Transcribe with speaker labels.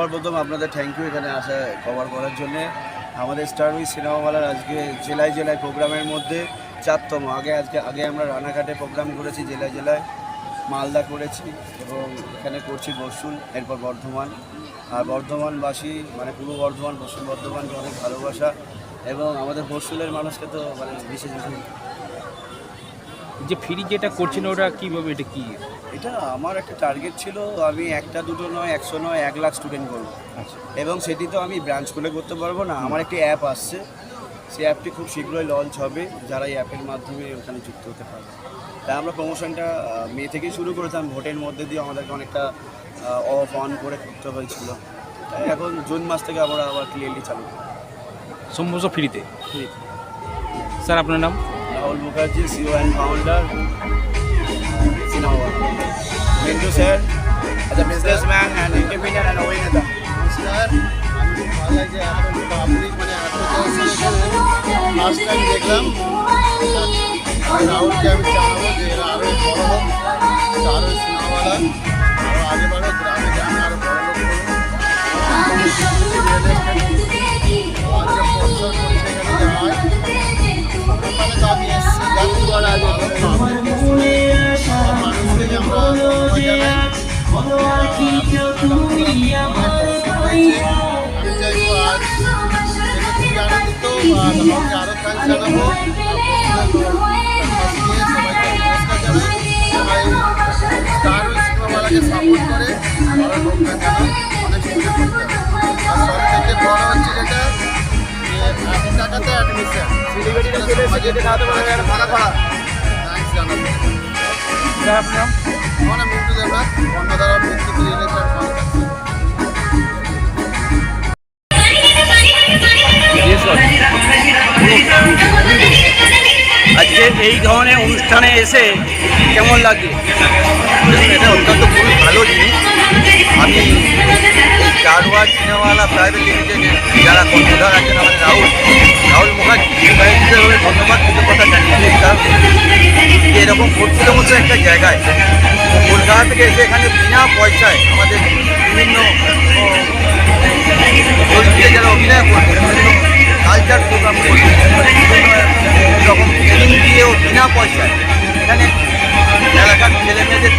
Speaker 1: সর্বপ্রথম আপনাদের thank you এখানে আসা কভার করার জন্য। আমাদের স্টার উইথ সিনেমাওয়ালার আজকে জেলায় জেলায় প্রোগ্রামের মধ্যে 4তম। আগে আমরা রানাঘাটে প্রোগ্রাম করেছি, জেলায় জেলায় মালদা করেছি এবং এখানে করছি বর্ষুল, এরপর বর্ধমান। আর বর্ধমানবাসী মানে পূর্ব বর্ধমান, পশ্চিম বর্ধমানকে অনেক ভালোবাসা এবং আমাদের বর্ষুলের মানুষকে তো মানে বিশেষ
Speaker 2: যে ফ্রি যেটা করছেন ওটা কীভাবে, এটা কি?
Speaker 1: এটা আমার একটা টার্গেট ছিল, আমি একটা দুটো নয় 100 নয় 1 লাখ স্টুডেন্ট করবো।
Speaker 2: আচ্ছা,
Speaker 1: এবং সেটি তো আমি ব্রাঞ্চ খুলে করতে পারবো না। আমার একটি অ্যাপ আসছে, সেই অ্যাপটি খুব শীঘ্রই লঞ্চ হবে, যারা এই অ্যাপের মাধ্যমে ওখানে যুক্ত হতে পারবে। তাই আমরা প্রমোশনটা মে থেকেই শুরু করেছিলাম, ভোটের মধ্যে দিয়ে আমাদেরকে অনেকটা অফ অন করে করতে হয়েছিল। তাই এখন জুন মাস থেকে আমরা আবার ক্লিয়ারলি চালু করি
Speaker 2: সম্পূর্ণ ফ্রিতে। স্যার আপনার নাম?
Speaker 1: Rahul Mukherjee, CEO and founder cinema. Mintu sir as a businessman and entrepreneur and অভিনেতা।
Speaker 3: নমস্কার, আমি খুব ভালো লাগছে এত পাবলিক মানে এত ফার্স্ট টাইম দেখলাম। রাহুলকে আমি জানাবো যে এরা আরও বড় হোক, আরও সিনেমাওয়ালা আরও আগে বাড়ো, গ্রামে গ্রামে আরও বড় লোক করুন। স্পন্সর করছে এখানে যে হয় ওখানে তো আমি এসেছি জাদুঘর আগে মানুষকে যে আমরা আমি চাইবো আজ খুবই আনন্দিত আমাকে আরও থ্যাংকস জানাবো। সবাইকে নমস্কার জানাই, সবাই স্টার সিনেমাওয়ালাকে সাপোর্ট করে আরও লোকজন যেন অনেক সুযোগ করতে হবে। আর সব থেকে বড় হচ্ছে যেটা যে 1 টাকাতে অ্যাডমিশন থ্যাংকস জানাবো।
Speaker 2: স্যার আপনার নাম?
Speaker 3: আমার নাম মিন্টু দেবনাথ, অন্নধারা বিদ্যুৎ রিলেটেড ফাউন্ডার।
Speaker 1: আজকে এই ধরনের অনুষ্ঠানে এসে কেমন লাগে?
Speaker 4: এটা অত্যন্ত খুবই ভালো জিনিস। আমি চারওয়াজ সিনেমাওয়ালা প্রাইভেট লিমিটেডের যারা কর্ণধার আছেন আমাদের রাহুল মুখার্জি ভাইকে ধন্যবাদ কৃতজ্ঞতা জানিয়েছি। কারণ যে এরকম পরিচিত মতো একটা জায়গায় কলকাতা থেকে এসে এখানে বিনা পয়সায় আমাদের বিভিন্ন চরিত্রে যারা অভিনয় করছে, বিভিন্ন কালচার প্রোগ্রাম করছে, বিভিন্ন রকম ট্রেনিং দিয়েও বিনা পয়সায় এখানে এলাকার ছেলেমেয়েদের